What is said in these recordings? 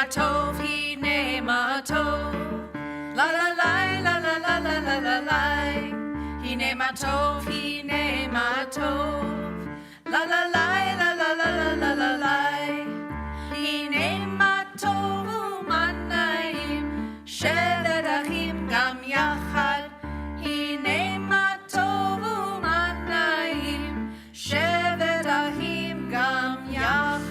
ma tov, hine ma tov. La la la la la la la la la la. Hine ma tov, hine ma tov. La la la la la la la la la la. Hine ma tov u'manaim, shevet achim gam yachad. Hine ma tov u'manaim, shevet achim gam yachad.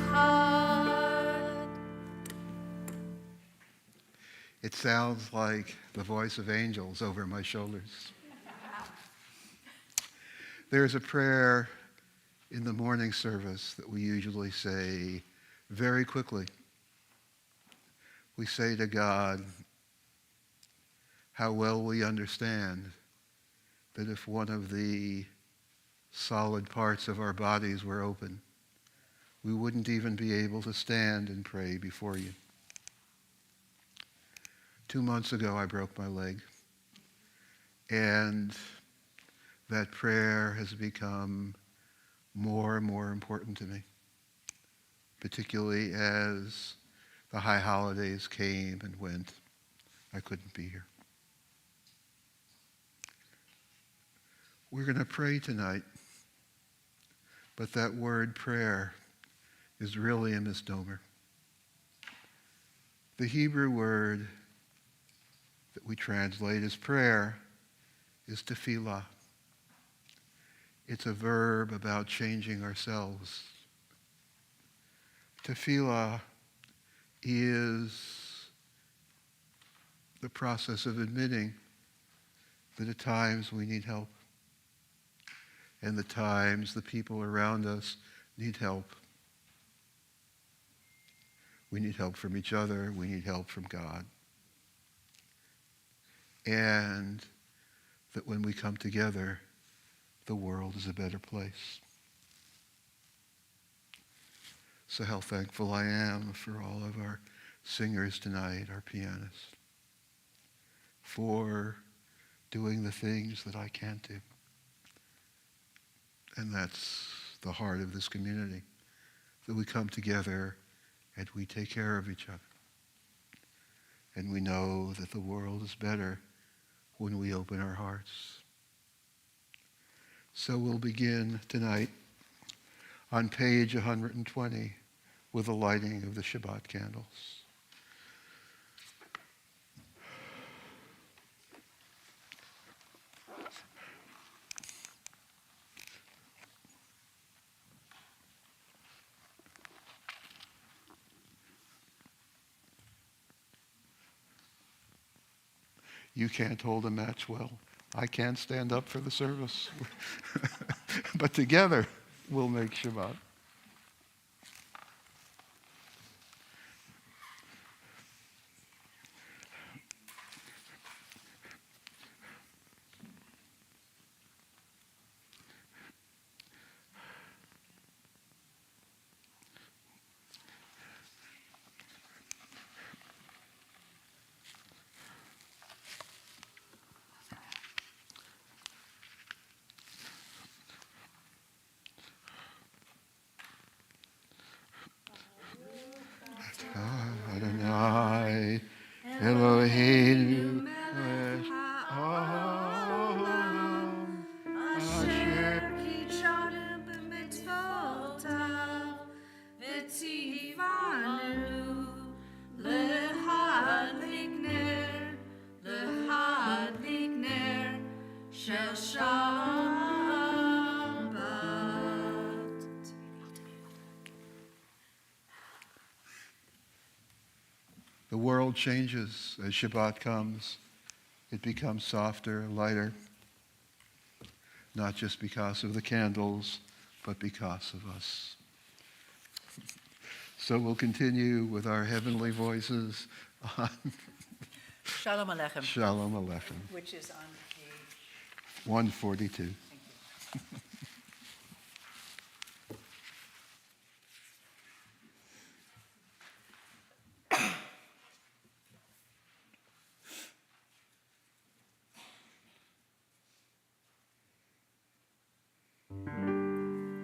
It sounds like the voice of angels over my shoulders. There's a prayer in the morning service that we usually say very quickly. We say to God how well we understand that if one of the solid parts of our bodies were open, we wouldn't even be able to stand and pray before you. 2 months ago, I broke my leg, and that prayer has become more and more important to me, particularly as the high holidays came and went. I couldn't be here. We're going to pray tonight, but that word prayer is really a misnomer. The Hebrew word that we translate as prayer is tefillah. It's a verb about changing ourselves. Tefillah is the process of admitting that at times we need help, and the times the people around us need help. We need help from each other. We need help from God. And that when we come together, the world is a better place. So how thankful I am for all of our singers tonight, our pianists, for doing the things that I can't do. And that's the heart of this community, that we come together and we take care of each other. And we know that the world is better when we open our hearts. So we'll begin tonight on page 120 with the lighting of the Shabbat candles. You can't hold a match well. I can't stand up for the service. But together, we'll make Shabbat. Adonai, Eloheinu, melech haolam, asher קידשנו במצוותיו, וציוונו להדליק נר של שבת. The world changes as Shabbat comes. It becomes softer, lighter, not just because of the candles, but because of us. So we'll continue with our heavenly voices on Shalom Aleichem, Shalom Aleichem, which is on page 142.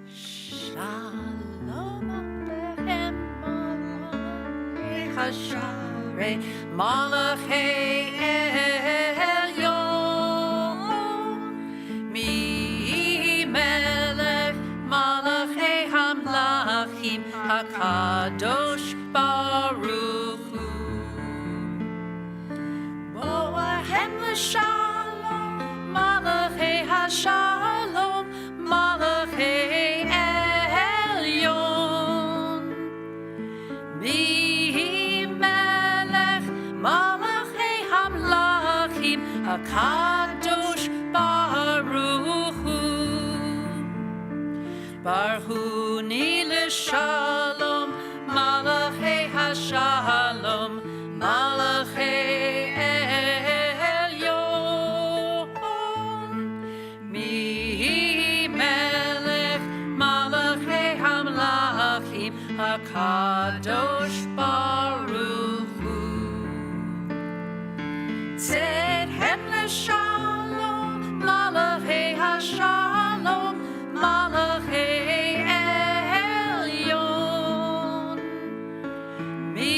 Shalom Aleichem, Hasharei Malachei Elyon Mi Melech Malachei Hamlachim HaKadosh Baruch Hu Boahem L'Shalom Malachei HaShalom Malachei Elyon Mi Melech Malachei Hamlachim HaKadosh Baruch Hu Barhuni L'Shalom Malachei HaShalom Malachei Elyon Mi Melech Malachei Hamlachim HaKadosh Baruch Hu Tzedhem L'Shalom Malachei HaShalom Malachei Elyon Mi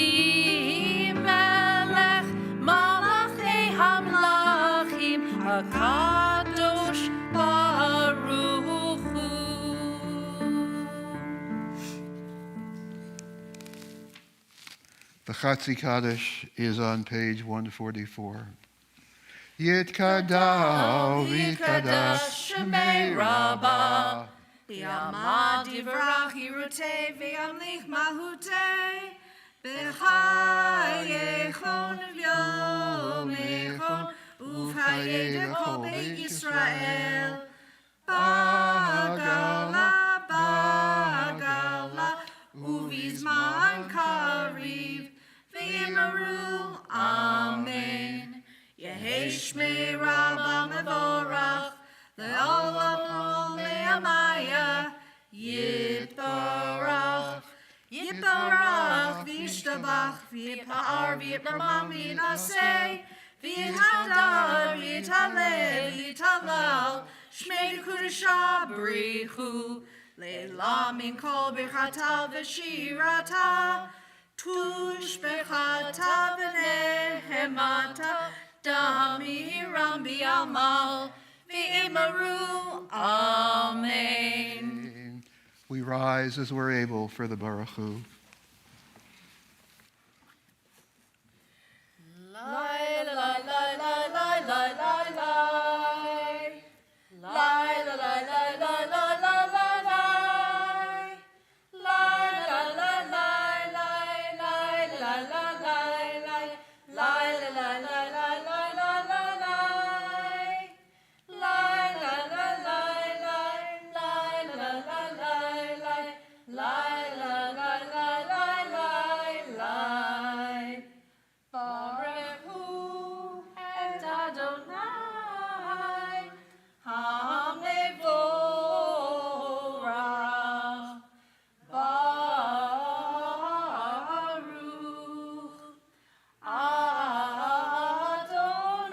Melech Malachei Hamlachim HaKadosh Baruch Hu The Chatzi Kaddish is on page 144. Yitkadal v'kadash shemei Rabbah. Yamad Yivarach Yirutei V'yamlich Mahutei B'chayechon v'yomechon Uv'chayei Kol Beit Yisrael Bagala Bagala Uv'izman Kariv V'yimaru Amen Yehei Shmei Rabbah Mevorach Le'olam Le'amaya Yitbarach Yitbarach V'yishtabach V'yipa'ar V'yipramam V'yinaseh V'yitadar V'yitalel V'yitalal Shmei Kudusha B'richu Le'la Min Kol B'chata V'shirata Tush B'chata V'nehemata Damiram B'yamal V'imaru Amen. We rise as we're able for the Baruch Hu. Lai la la la la la la la la. Lai la la la la la la la la. Lai la la la la la la la la. Lai la la la la la la la la. Lai la la la la la la la la. Lai la la la la la la. Barehu et Adonai HaMevorach Baruch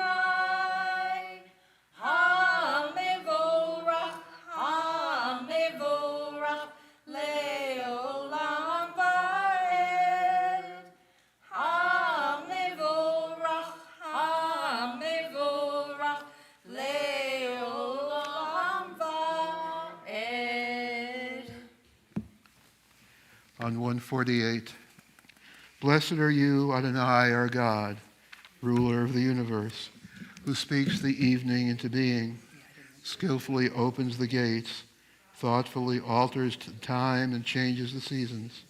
Adonai HaMevorach HaMevorach Le'olam Va'ed HaMevorach HaMevorach Le'olam Va'ed. On 148, blessed are you, Adonai, our God, ruler of the universe, who speaks the evening into being, skillfully opens the gates, thoughtfully alters time and changes the seasons,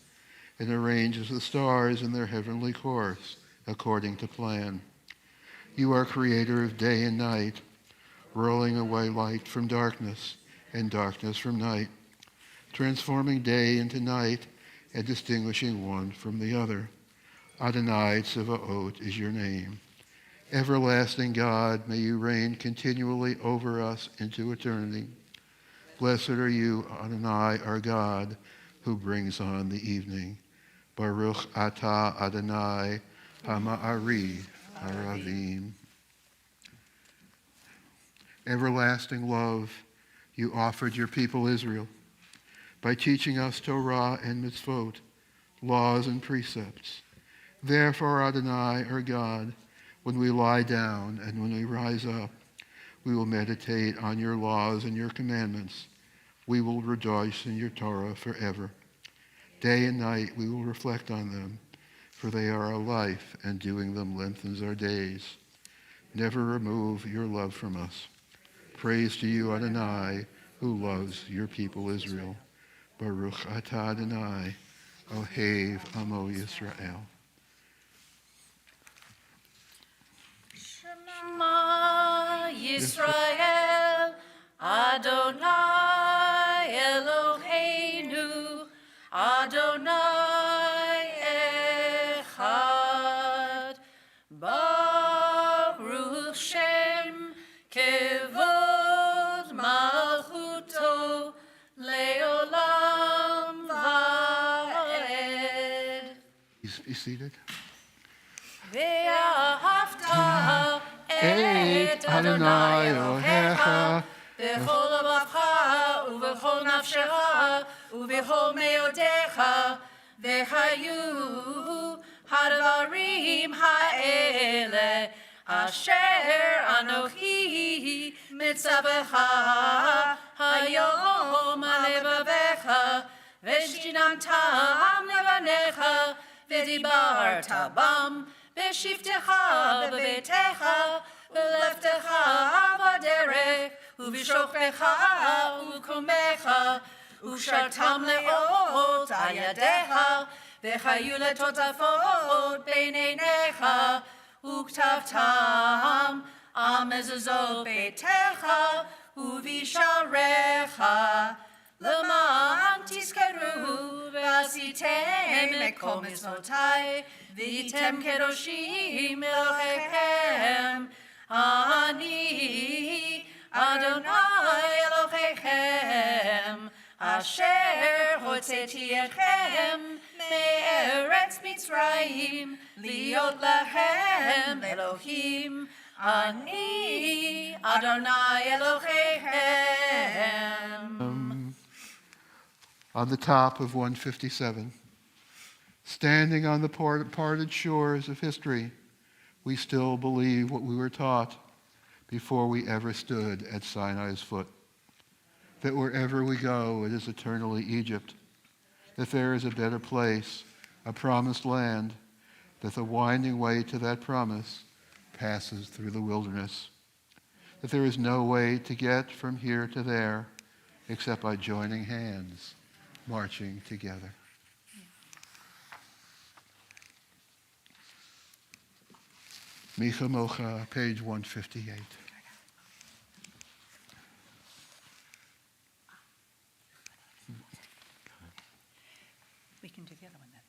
and arranges the stars in their heavenly course according to plan. You are creator of day and night, rolling away light from darkness and darkness from night, transforming day into night and distinguishing one from the other. Adonai Tzevaot is your name. Everlasting God, may you reign continually over us into eternity. Blessed are you, Adonai, our God, who brings on the evening. Baruch atah Adonai Hama'ari Haravim. Everlasting love, you offered your people Israel by teaching us Torah and mitzvot, laws and precepts. Therefore, Adonai, our God, when we lie down and when we rise up, we will meditate on your laws and your commandments. We will rejoice in your Torah forever. Day and night we will reflect on them, for they are our life, and doing them lengthens our days. Never remove your love from us. Praise to you, Adonai, who loves your people Israel. Baruch atah Adonai, Ohev Amo Yisrael. Shema Yisrael, Adonai Eloheinu, Adonai Echad. Baruch Shem Kevod Malchuto Leolam Vaed. Please be seated. ואהבת את אדוני אלוהיך בכל לבבך ובכל נפשך ובכל מאודיך, והיו הדברים האלה אשר אנוכי מצווך היום על לבביך, ושיננתם לבניך ודיברת בם בשבתך בביתך בלכתך בדרך ובשוכבך ובקומך, ושרתם לאות על ידיך, וחיו לטוטפות בין עיניך, וכתבתם על מזוזות ביתך ובשעריך, למען תזכרו ועשיתם את כל מצוותיי, והייתם קדושים אלוהיכם. אני אדוני אלוהיכם, אשר הוצאתי אתכם מארץ מצרים, להיות לכם אלוהים. אני אדוני אלוהיכם. On the top of 157, standing on the parted shores of history, we still believe what we were taught before we ever stood at Sinai's foot, that wherever we go, it is eternally Egypt, that there is a better place, a promised land, that the winding way to that promise passes through the wilderness, that there is no way to get from here to there except by joining hands, marching together. Micha Mocha, page 158. We can do the other one then.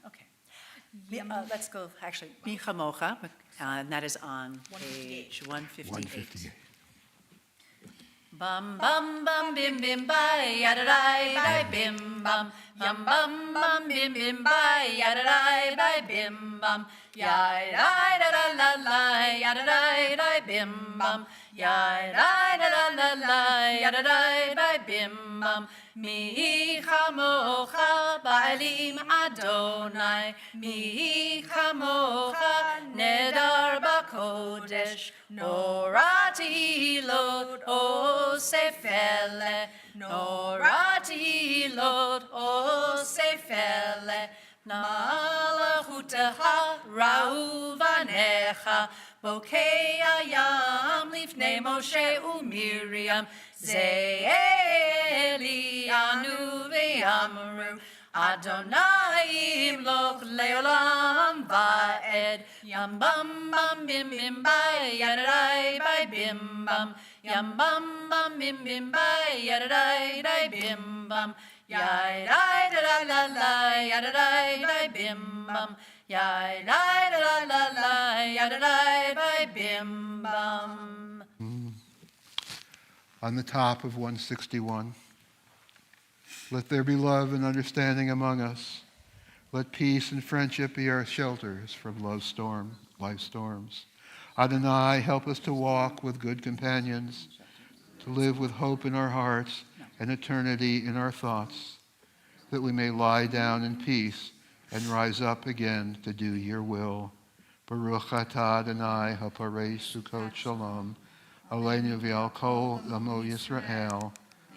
Okay. Let's go, actually, Micha Mocha, and that is on page 158. 158. Bum bum bum bim bim bye yada bye bim bum yum bum bum bim bim bye yada bye bim bum yada da la la la yada bim bum yada da la la la yada bye bim bum mi chamocha ba'alim Adonai mi chamocha nedar b'kodesh norati lot osefele norati lot osefele malachutecha ra'u vanecha bokei ayam lifnei Moshe uMiriam ze'eli anu ve'amru Adonai imloch leolam va'ed yam bam bam bim bim bye yadai bye bim bam yam bam bam bim bim bye yadai bim bam yadai da la la la yadai bye bim bam yadai da la la la yadai bye bim bam. On the top of 161, let there be love and understanding among us. Let peace and friendship be our shelters from life's storms. Adonai, help us to walk with good companions, to live with hope in our hearts and eternity in our thoughts, that we may lie down in peace and rise up again to do your will. Baruch atah Adonai haparei Sukkot Shalom, Aleinu v'al kol amo Yisrael,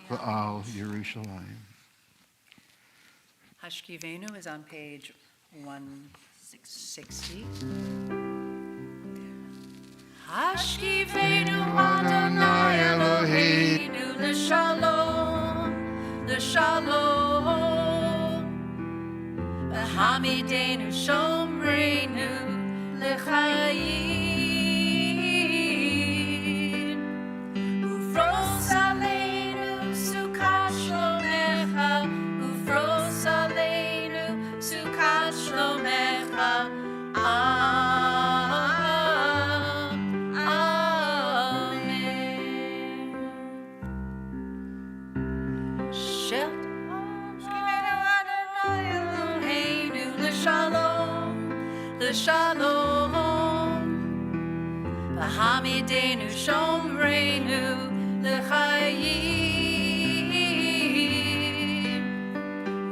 v'al Yerushalayim. Hashkivenu is on page 160. Hashkivenu Adonai Eloheinu l'shalom, l'shalom. V'hamidenu shomreinu l'chayim. Ufros aleinu sukat shlomecha, ufros aleinu sukat shlomecha. Shalom, v'hamidenu shomreinu l'chayim.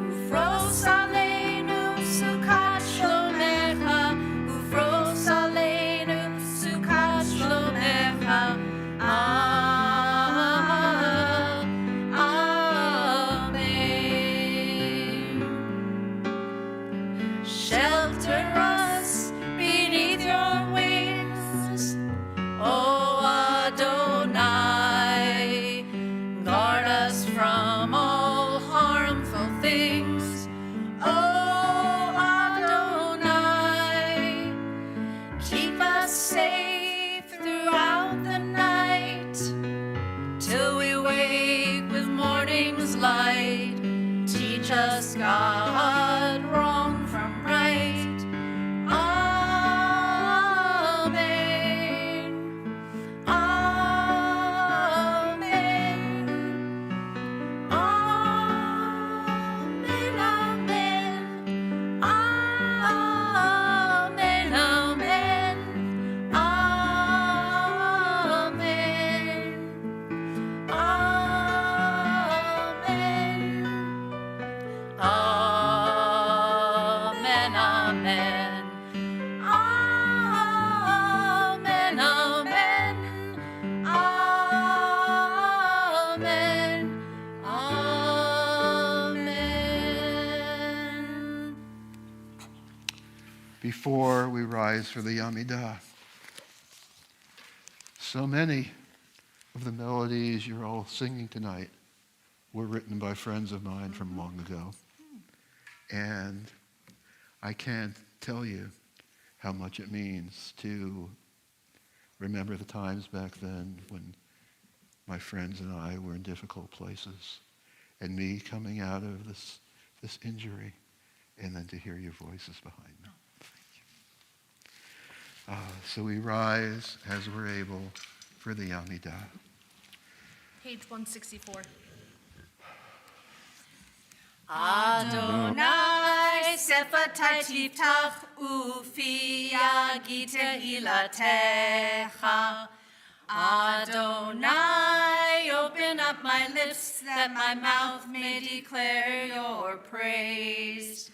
Ufros aleinu sukat shlomecha, ufros aleinu sukat shlomecha. Amen. Shelter us beneath your wings, O Adonai. Guard us from all harmful things, O Adonai. Keep us safe throughout the night, till we wake with morning's light. Teach us, God, wrong from right. Amen. Amen. Amen. Amen. Amen. Amen. Amen. Amen. Amen. Amen. Amen. Amen. Amen. Before we rise for the Amidah, so many of the melodies you're all singing tonight were written by friends of mine from long ago. And I can't tell you how much it means to remember the times back then when my friends and I were in difficult places, and me coming out of this injury, and then to hear your voices behind me. Thank you. So we rise as we're able for the Amidah. Page 164. Adonai sefatai tiftach ufi yagid tehilatecha. Adonai, open up my lips that my mouth may declare your praise.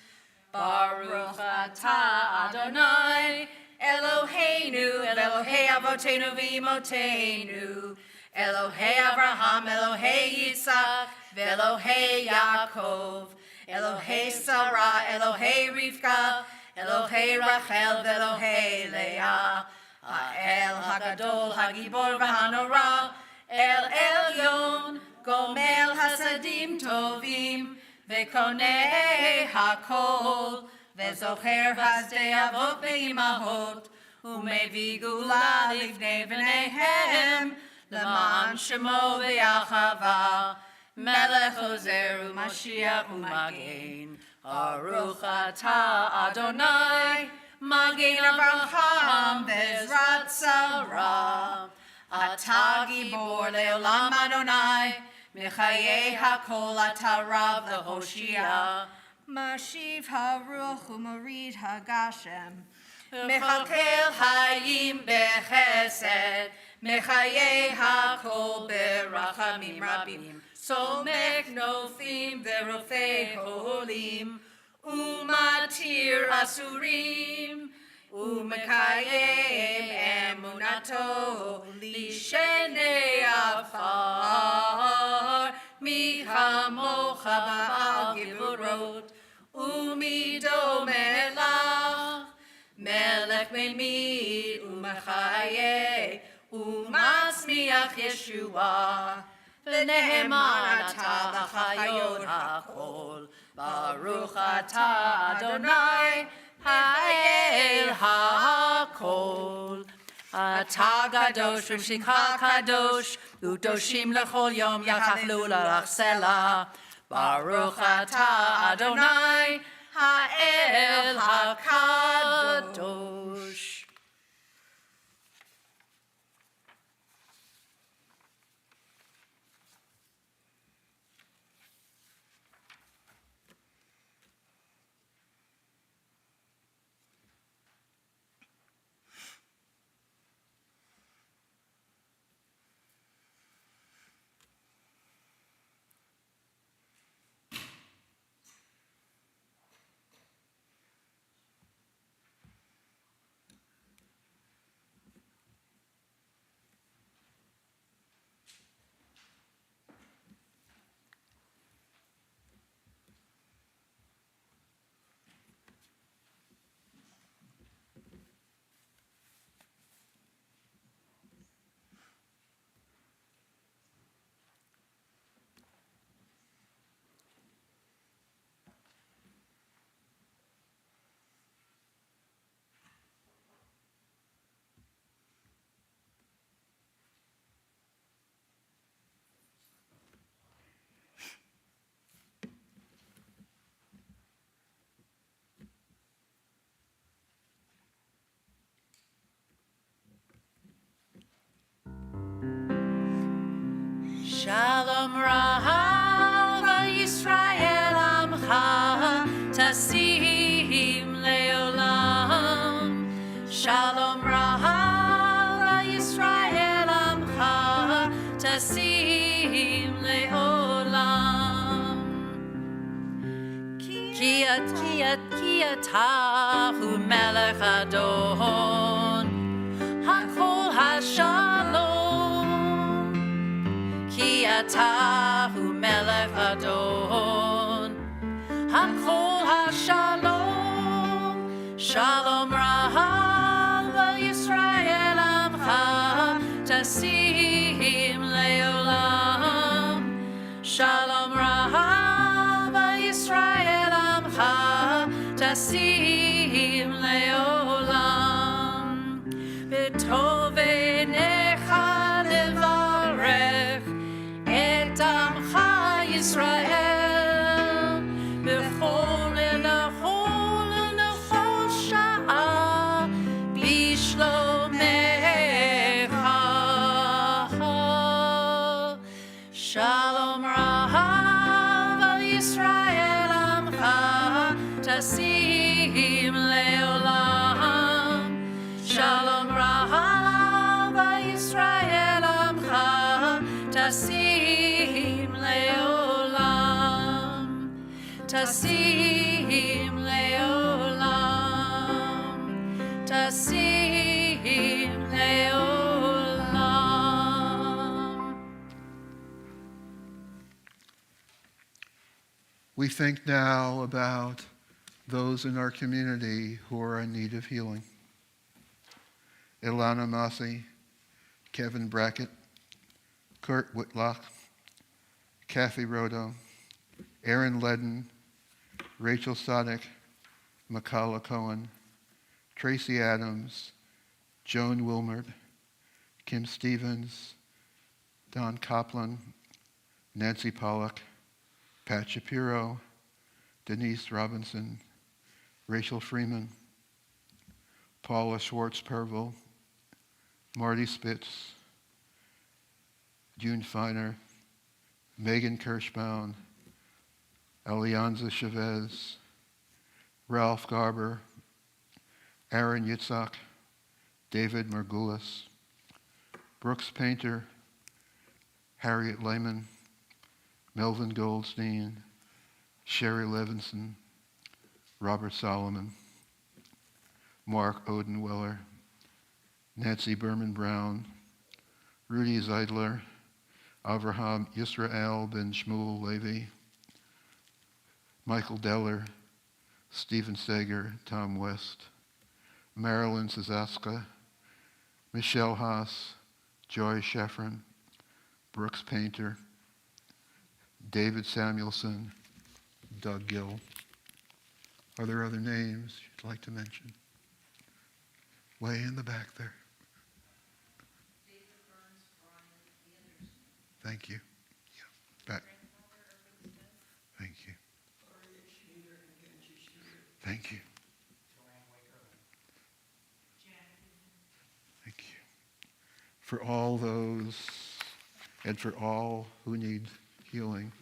Baruch atah Adonai, Eloheinu, Elohei Avotenu v'Imotenu, Elohei Avraham, Elohei Yitzhak, Elohei Yaakov, Elohei Sarah, Elohei Rivka, Elohei Rachel, Elohei Leah, El Hagadol, Hagibor v'Hanora, El Elyon, Gomel Hasadim Tovim, Vekonei Hakol, Vezocher Hasdei Avot Be'imahot, Umevi Gula Livnei V'neihem, L'man Shemo V'Yachava, Melech Ozer U'Mashiach U'Magen, Baruch atah Adonai, Magen Avraham Bezrat Sarah, Atah Gibor Le'olam Adonai, Mechayei HaKol Atah Rav L'Hoshia, Mashiv Haruch U'Morid Hagashem, Mechalkel Hayim Bechesed, Mechayei HaKol Berachamim Rabim, Somek Nofim Verofei Holim, Umatir asurim, umekayem emunato, lishenei afar, michamocha ba'al givurot, umido melach, melech memid umachaye, umatzmiach Yeshua, v'ne'eman ata l'chayot hakol, Baruch atah Adonai ha'el ha'kol. Atah kadosh v'shimcha kadosh, u'doshim lechol yom yachachlu l'rach selah. Baruch atah Adonai ha'el ha'kadosh. Shalom Rahav Yisrael Amcha Tasim Leolam. Shalom Rahav Yisrael Amcha Tasim Leolam. Ki atahu Melech Adon Hakol HaShalom. Ki atahu melech Adon, hakol hashalom, shalom rahav Yisrael amcha, tasim leolam. Shalom rahav Yisrael amcha, tasim leolam. B'tov einecha levarech et amcha Yisrael, b'chol elachol sha'a, b'shlomecha. Shalom rahav Yisrael amcha, tasim leolam. Shalom rahav Yisrael amcha, tasim leolam, tasim leolam, tasim leolam. We think now about those in our community who are in need of healing. Ilana Massey, Kevin Brackett, Kurt Whitlock, Kathy Rodo, Aaron Ledden, Rachel Sonic, Makala Cohen, Tracy Adams, Joan Wilmert, Kim Stevens, Don Copland, Nancy Pollock, Pat Shapiro, Denise Robinson, Rachel Freeman, Paula Schwartz-Perville, Marty Spitz, June Feiner, Megan Kirschbaum, Alianza Chavez, Ralph Garber, Aaron Yitzhak, David Margulis, Brooks Painter, Harriet Lehman, Melvin Goldstein, Sherry Levinson, Robert Solomon, Mark Odenweller, Nancy Berman Brown, Rudy Zeidler, Avraham Yisrael ben Shmuel Levi, Michael Deller, Stephen Sager, Tom West, Marilyn Sazaska, Michelle Haas, Joy Sheffrin, Brooks Painter, David Samuelson, Doug Gill. Are there other names you'd like to mention? Way in the back there. Thank you. Yeah, back. Thank you. Thank you. Thank you. For all those and for all who need healing,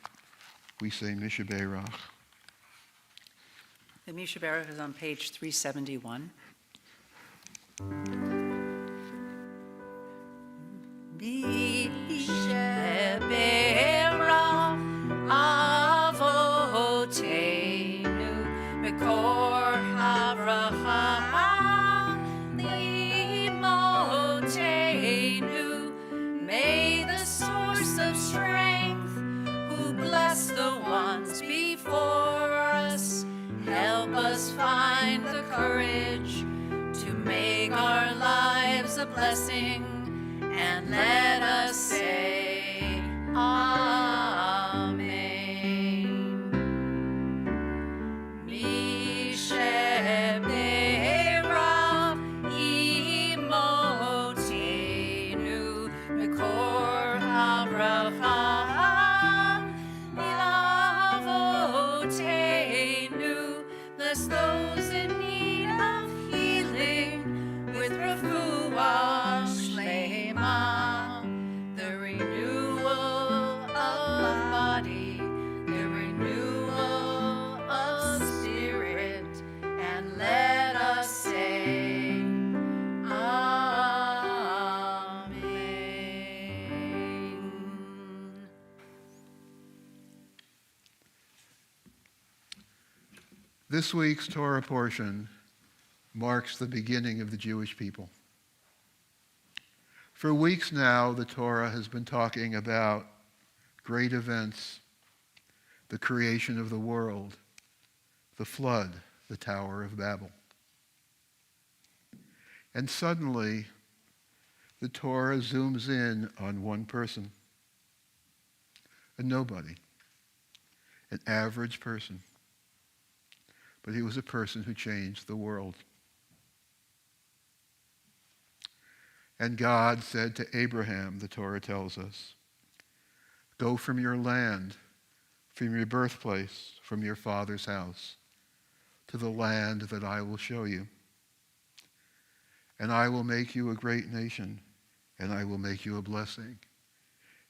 we say Misha Beirach. The Misha Berach is on page 371. Misha Berach Avoteinu Mekor Avraham Limotenu. May the source of strength, who bless the ones before us, help us find the courage to make our lives a blessing, and let us say Amen. Mishe Berach Imotenu Mekor Avraham Ilavotenu. Bless those in need of healing with refuah shlema, the renewal of body, the renewal of spirit, and let us say Amen. This week's Torah portion marks the beginning of the Jewish people. For weeks now, the Torah has been talking about great events, the creation of the world, the flood, the Tower of Babel. And suddenly, the Torah zooms in on one person, a nobody, an average person. But he was a person who changed the world. And God said to Abraham, the Torah tells us, go from your land, from your birthplace, from your father's house, to the land that I will show you. And I will make you a great nation, and I will make you a blessing,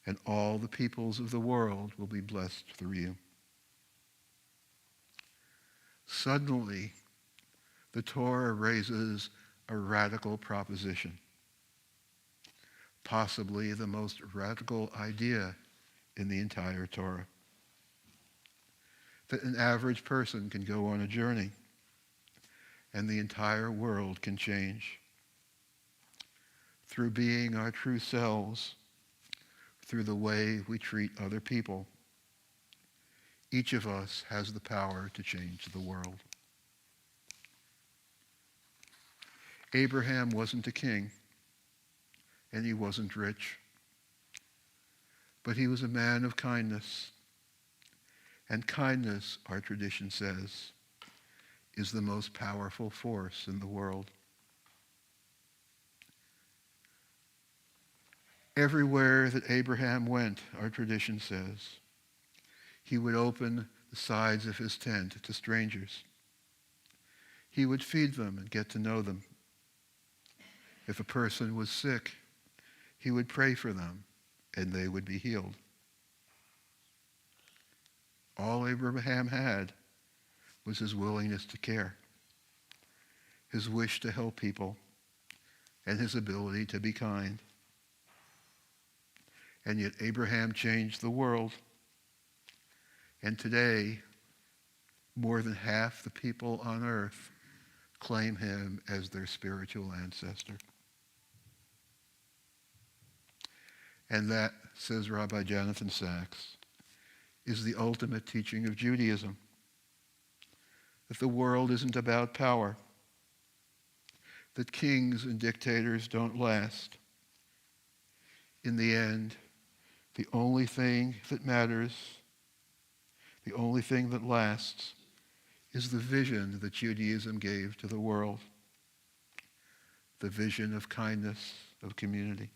and all the peoples of the world will be blessed through you. Suddenly, the Torah raises a radical proposition, possibly the most radical idea in the entire Torah, that an average person can go on a journey and the entire world can change through being our true selves, through the way we treat other people. Each of us has the power to change the world. Abraham wasn't a king, and he wasn't rich, but he was a man of kindness. And kindness, our tradition says, is the most powerful force in the world. Everywhere that Abraham went, our tradition says, he would open the sides of his tent to strangers. He would feed them and get to know them. If a person was sick, he would pray for them and they would be healed. All Abraham had was his willingness to care, his wish to help people, and his ability to be kind. And yet Abraham changed the world. And today, more than half the people on earth claim him as their spiritual ancestor. And that, says Rabbi Jonathan Sachs, is the ultimate teaching of Judaism. That the world isn't about power. That kings and dictators don't last. In the end, the only thing that matters, the only thing that lasts, is the vision that Judaism gave to the world. The vision of kindness, of community.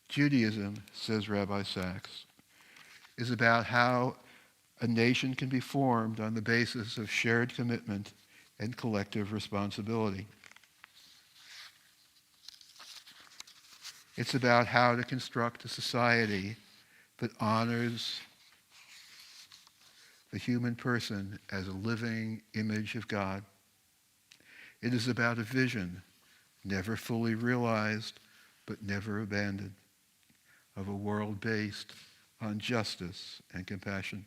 Judaism, says Rabbi Sachs, is about how a nation can be formed on the basis of shared commitment and collective responsibility. It's about how to construct a society that honors the human person as a living image of God. It is about a vision, never fully realized, but never abandoned, of a world based on justice and compassion.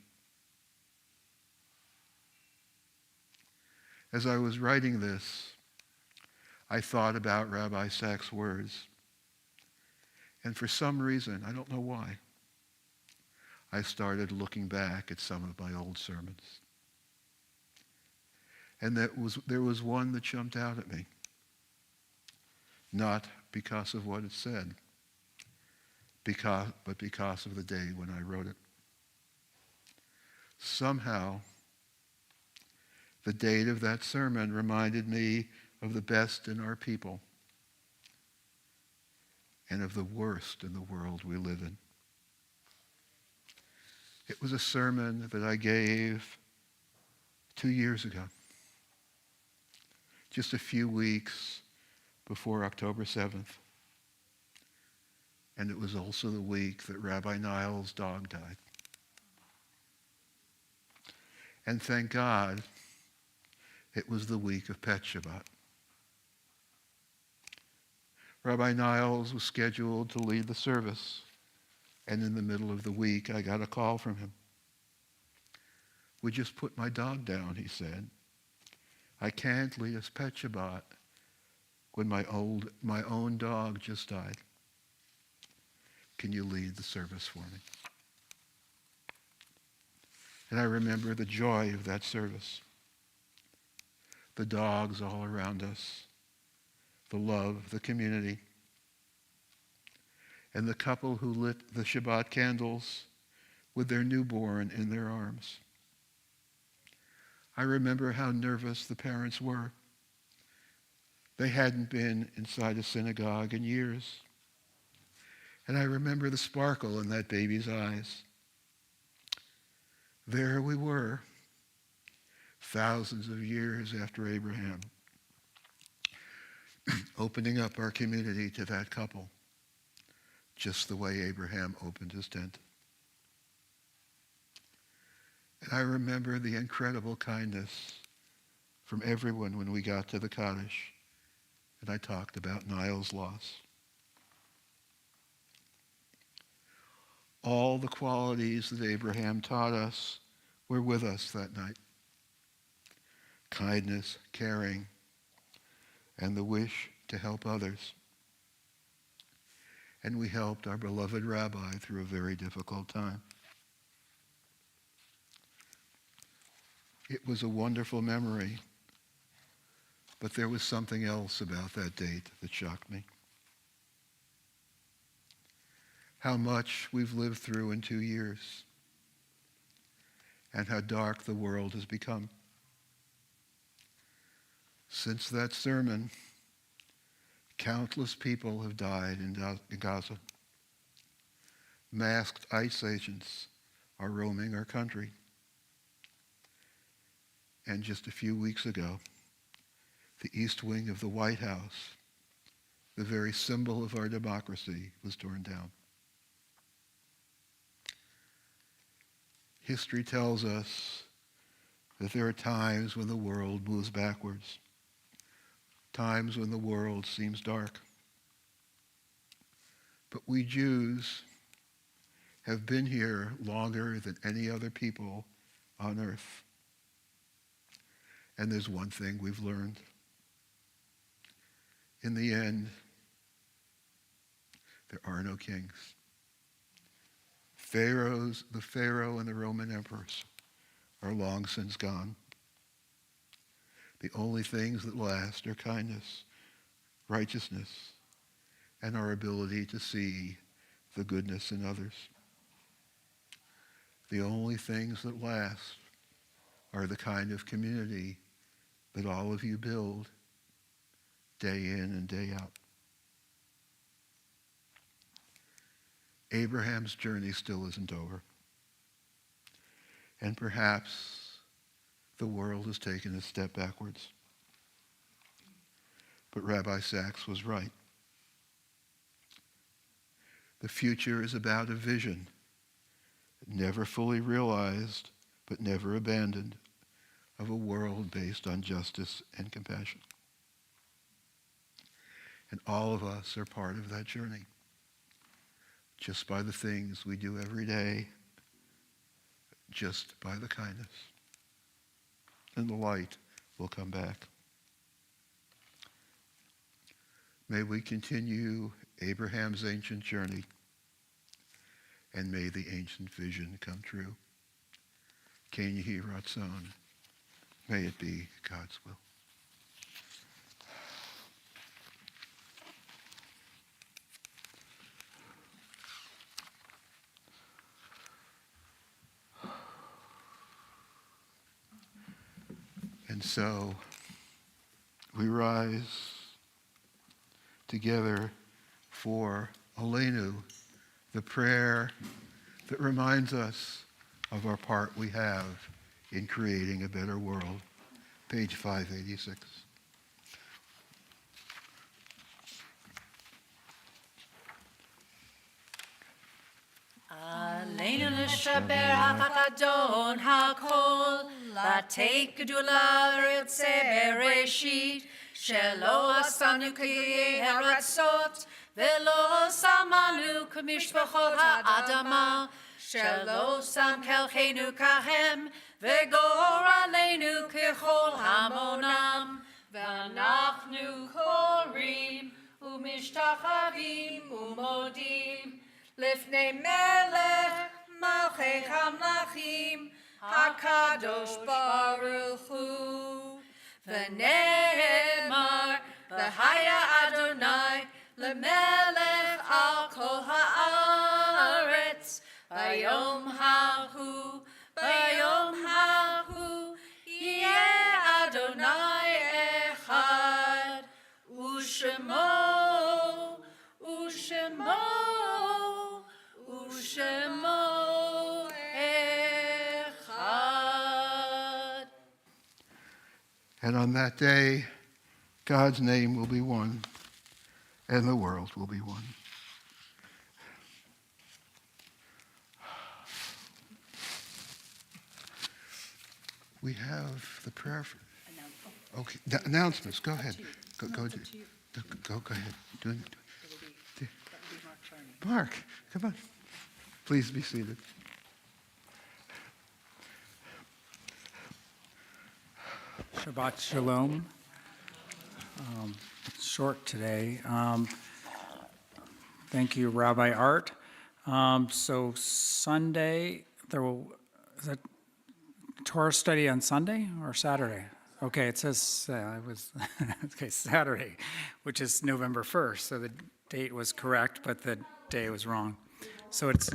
As I was writing this, I thought about Rabbi Sachs' words. And for some reason, I don't know why, I started looking back at some of my old sermons. And there was one that jumped out at me. Not because of what it said, but because of the day when I wrote it. Somehow, the date of that sermon reminded me of the best in our people and of the worst in the world we live in. It was a sermon that I gave 2 years ago, just a few weeks before October 7th. And it was also the week that Rabbi Niall's dog died. And thank God, it was the week of Pet Shabbat. Rabbi Niles was scheduled to lead the service, and in the middle of the week, I got a call from him. "We just put my dog down," he said. "I can't lead us Pet Shabbat when my own dog just died. Can you lead the service for me?" And I remember the joy of that service. The dogs all around us, the love, the community, and the couple who lit the Shabbat candles with their newborn in their arms. I remember how nervous the parents were. They hadn't been inside a synagogue in years. And I remember the sparkle in that baby's eyes. There we were, thousands of years after Abraham, opening up our community to that couple, just the way Abraham opened his tent. And I remember the incredible kindness from everyone when we got to the Kaddish, and I talked about Niall's loss. All the qualities that Abraham taught us were with us that night. Kindness, caring, and the wish to help others. And we helped our beloved rabbi through a very difficult time. It was a wonderful memory, but there was something else about that date that shocked me. How much we've lived through in 2 years, and how dark the world has become. Since that sermon, countless people have died in Gaza. Masked ICE agents are roaming our country. And just a few weeks ago, the East Wing of the White House, the very symbol of our democracy, was torn down. History tells us that there are times when the world moves backwards, times when the world seems dark. But we Jews have been here longer than any other people on earth. And there's one thing we've learned. In the end, there are no kings. The Pharaoh and the Roman emperors are long since gone. The only things that last are kindness, righteousness, and our ability to see the goodness in others. The only things that last are the kind of community that all of you build day in and day out. Abraham's journey still isn't over. And perhaps the world has taken a step backwards. But Rabbi Sachs was right. The future is about a vision, never fully realized, but never abandoned, of a world based on justice and compassion. And all of us are part of that journey, just by the things we do every day, just by the kindness. And the light will come back. May we continue Abraham's ancient journey, and may the ancient vision come true. Ken Yehi Ratzon. May it be God's will. And so we rise together for Aleinu, the prayer that reminds us of our part we have in creating a better world. Page 586. Aleinu l'shaber ha'chadon ha'kol, la'teit gedula l'ritzeh bereshit, shelo asanu k'yeh haratzot, velo samanu k'mishpachot ha'adama, shelo sam kelchenu kahem, v'gor aleinu k'chol hamonam, v'anachnu korim, u'mishtachavim u'modim, לפני מלך מלכי המלכים הקדוש ברוך הוא ונאמר והיה אדוני למלך על כל הארץ ביום ההוא יהיה אדוני אחד ושמו echad. And on that day, God's name will be one, and the world will be one. We have the prayer for... Okay, announcements. Go ahead. Go ahead. Do it. Mark, come on. Please be seated. Shabbat Shalom. Short today. Thank you, Rabbi Art. So Sunday, is that Torah study on Sunday or Saturday? Okay, it says Saturday, which is November 1st. So the date was correct, but the day was wrong. So it's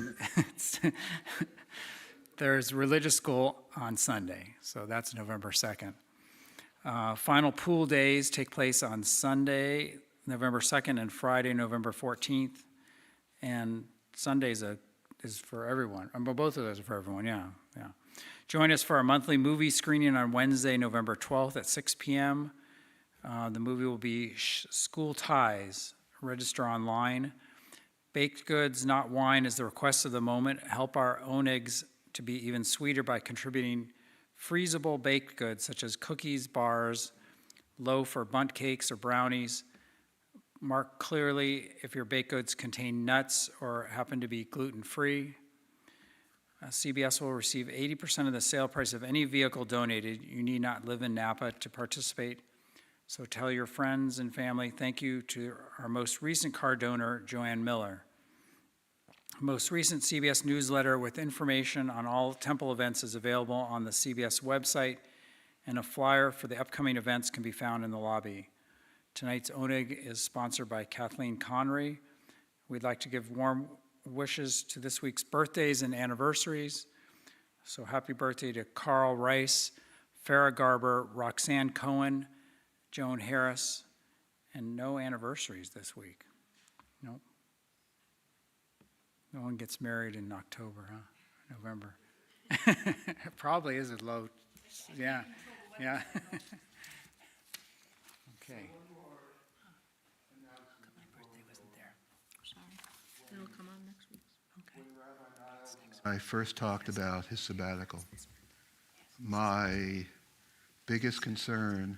there's religious school on Sunday, so that's November 2nd. Final pool days take place on Sunday, November 2nd, and Friday, November 14th. And Sunday is for everyone. Both of those are for everyone, yeah. Join us for our monthly movie screening on Wednesday, November 12th at 6 p.m. The movie will be School Ties. Register online. Baked goods, not wine, is the request of the moment. Help our own eggs to be even sweeter by contributing freezable baked goods such as cookies, bars, loaf or bundt cakes or brownies. Mark clearly if your baked goods contain nuts or happen to be gluten-free. CBS will receive 80% of the sale price of any vehicle donated. You need not live in Napa to participate. So tell your friends and family thank you to our most recent car donor, Joanne Miller. Most recent CBS newsletter with information on all temple events is available on the CBS website, and a flyer for the upcoming events can be found in the lobby. Tonight's Oneg is sponsored by Kathleen Connery. We'd like to give warm wishes to this week's birthdays and anniversaries. So happy birthday to Carl Rice, Farrah Garber, Roxanne Cohen, Joan Harris, and no anniversaries this week. Nope. No one gets married in October, huh? November. It probably is a low, yeah, yeah. Okay. My birthday wasn't there. Sorry. It'll come on next week. Okay. I first talked about his sabbatical. My biggest concern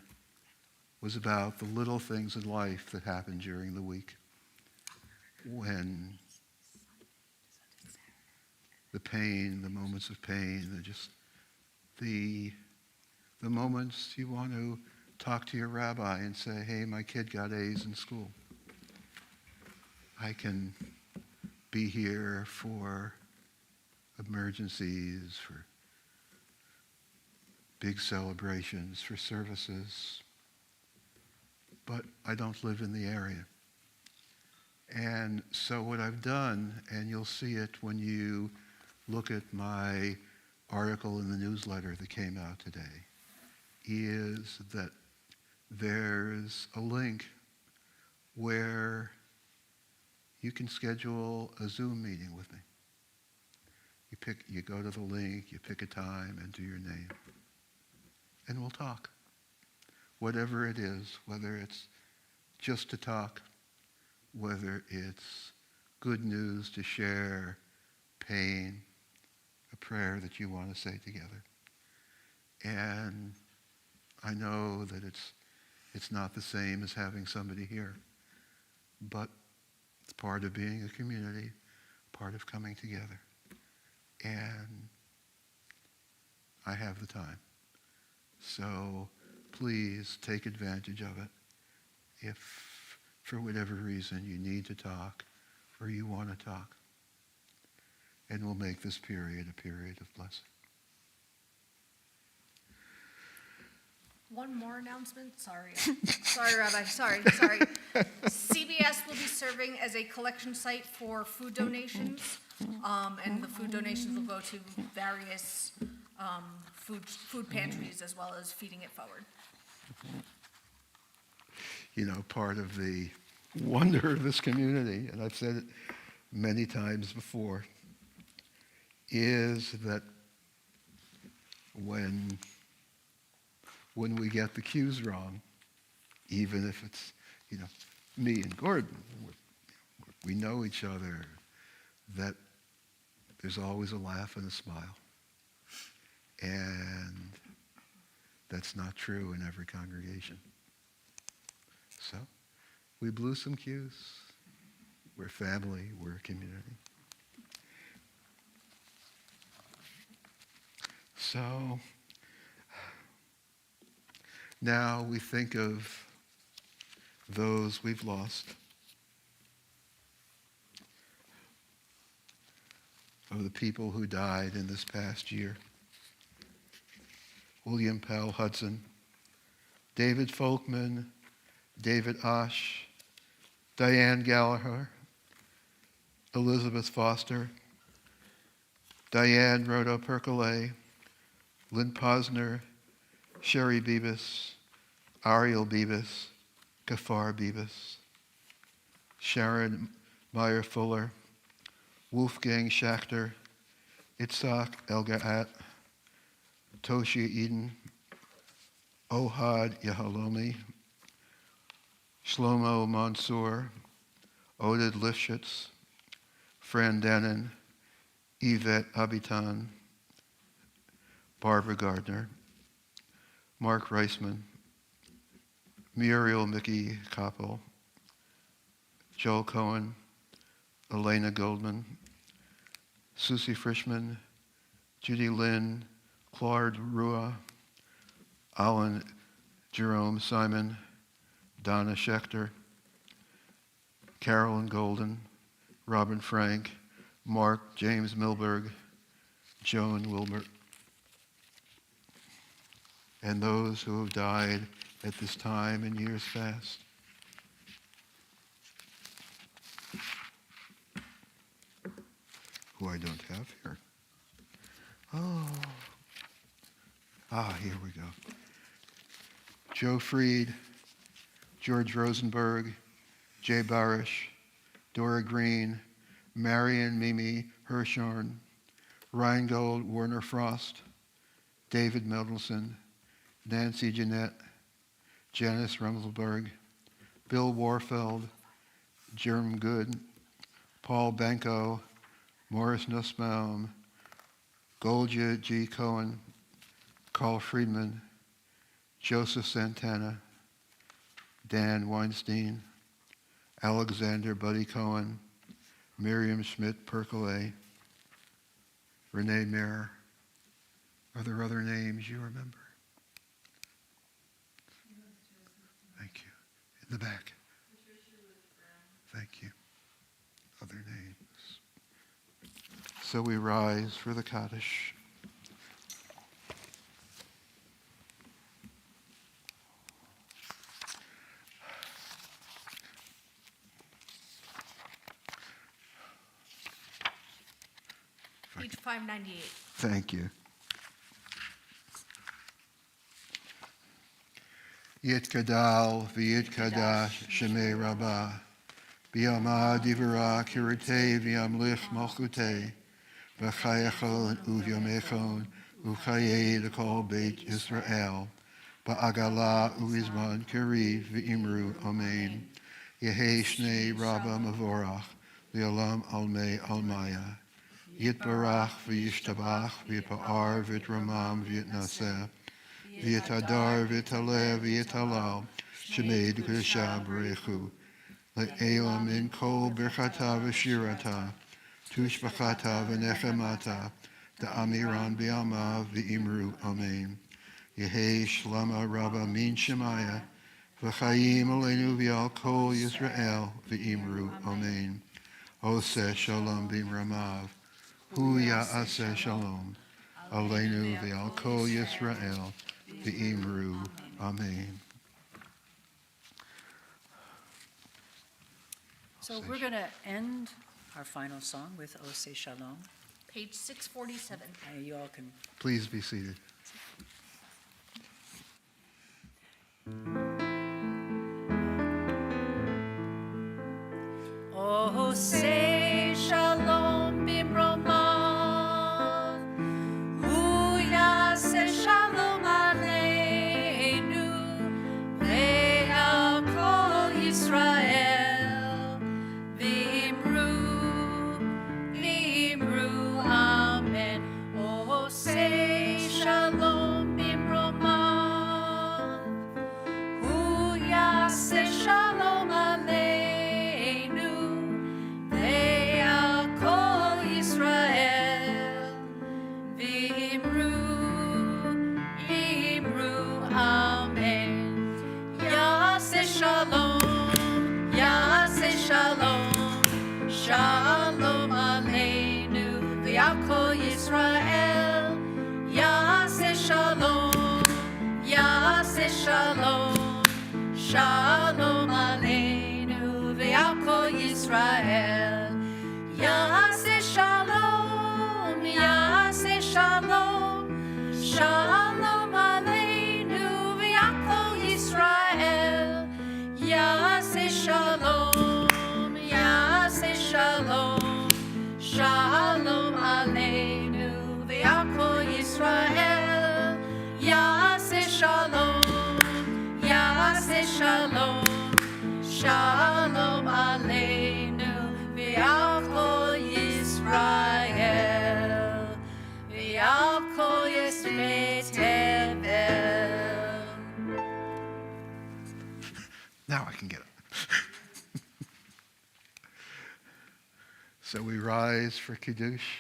was about the little things in life that happen during the week. When the pain, the moments of pain, the moments you want to talk to your rabbi and say, hey, my kid got A's in school. I can be here for emergencies, for big celebrations, for services, but I don't live in the area. And so what I've done, and you'll see it when you look at my article in the newsletter that came out today, is that there's a link where you can schedule a Zoom meeting with me. You go to the link, you pick a time, enter your name, and we'll talk. Whatever it is, whether it's just to talk, whether it's good news to share, pain, a prayer that you want to say together. And I know that it's not the same as having somebody here, but it's part of being a community, part of coming together. And I have the time. So please take advantage of it. If for whatever reason you need to talk or you want to talk. And we'll make this period a period of blessing. One more announcement, sorry. Sorry, Rabbi, sorry. CBS will be serving as a collection site for food donations, and the food donations will go to various food pantries as well as feeding it forward. You know, part of the wonder of this community, and I've said it many times before, is that when we get the cues wrong, even if it's, me and Gordon, we know each other, that there's always a laugh and a smile. And that's not true in every congregation. So we blew some cues. We're family, we're a community. So now we think of those we've lost, of the people who died in this past year. William Powell Hudson, David Folkman, David Osh, Diane Gallagher, Elizabeth Foster, Diane Rodo-Percolay, Lynn Posner, Sherry Bibas, Ariel Bibas, Kafar Bibas, Sharon Meyer-Fuller, Wolfgang Schachter, Itzhak Elgaat, Toshia Eden, Ohad Yahalomi, Shlomo Mansour, Oded Lifshitz, Fran Denon, Yvette Abitan, Barbara Gardner, Mark Reisman, Muriel Mickey Koppel, Joel Cohen, Elena Goldman, Susie Frischman, Judy Lynn, Claude Rua, Alan Jerome Simon, Donna Schechter, Carolyn Golden, Robin Frank, Mark James Milberg, Joan Wilbert, and those who have died at this time in years past. Who I don't have here. Here we go. Joe Freed, George Rosenberg, Jay Barish, Dora Green, Marion Mimi Hirshorn, Reingold Werner Frost, David Mendelson, Nancy Jeanette, Janice Rumselberg, Bill Warfeld, Jerm Good, Paul Banco, Morris Nussbaum, Golja G. Cohen, Carl Friedman, Joseph Santana, Dan Weinstein, Alexander Buddy Cohen, Miriam Schmidt Percolay, Renee Mayer. Are there other names you remember? Thank you. In the back. Thank you. Other names. So we rise for the Kaddish. Page 598. Thank you. Yitkadal v'yitkadash shemei rabbah b'yamah divara kiritei v'yamlich malchutei v'chayachol uvyomechon u'chayei l'kol beit Yisrael ba'agala u'izman kiriv v'imru amen Yehei shnei rabbah mavorach li'olam almei almaya Yitbarach v'yishtabach v'yipa'ar v'yitramam v'yitnaseh v'yitadar v'yitaleh v'yitalal shemei d'kudashah b'rechu le'elam min kol birchata v'shirata tushbachata v'nechemata da'amiran b'yama v'imru amen Yehei shlama rabba min shemaya v'chayim aleinu v'yal kol Yisrael v'imru amen Oseh shalom b'imramav Hu ya'aseh shalom, aleinu v'al kol Yisrael, v'imru, amen. So we're going to end our final song with O Say Shalom. Page 647. You all can Please be seated. Oh, say shalom bimromav. Hu yaseh shalom aleinu. Ve'al kol Yisrael. V'imru, v'imru, amen. Oh, say shalom bimromav. Hu yaseh shalom aleinu. Shalom aleinu v'al kol Yisrael. Yaseh shalom, yaseh shalom. Shalom aleinu v'al kol Yisrael. Yaseh shalom, yaseh shalom. Shalom aleinu v'al kol Yisrael. Yaseh shalom, yaseh shalom. Shalom aleinu v'al kol Yisrael. Yaseh shalom, yaseh shalom. Shalom aleinu v'al kol Yisrael. V'al kol Yisrael. Now I can get it. So we rise for Kiddush.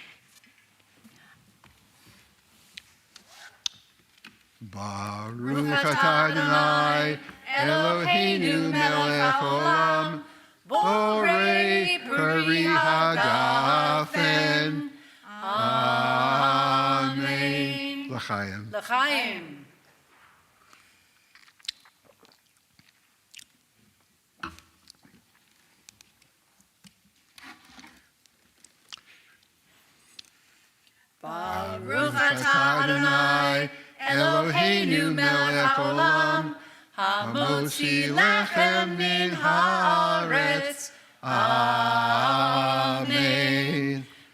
Baruch atah Adonai Eloheinu melech haolam borei peri hagafen. Amen. L'chaim. L'chaim. Baruch atah Adonai Eloheinu melech haolam hamotzi lechem min haaretz. Amen.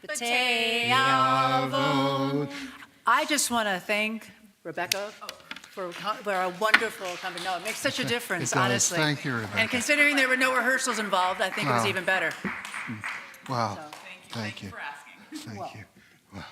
B'tei avot. I just want to thank Rebecca for a wonderful company. No, it makes such a difference, It does. honestly. Thank you, Rebecca. And considering there were no rehearsals involved, I think it was Wow. even better. Wow. Thank you. Thank you. Wow.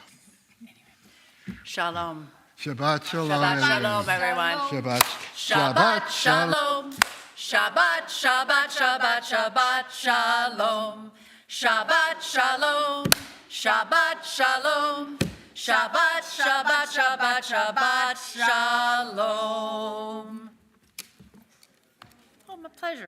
Shalom. Shabbat shalom. Shabbat everyone. shalom, everyone. Shabbat. Shabbat shalom. Shabbat, Shabbat, Shabbat, Shabbat shalom. Shabbat shalom. Shabbat shalom. Shabbat, Shabbat, Shabbat, Shabbat shalom. Oh, my pleasure.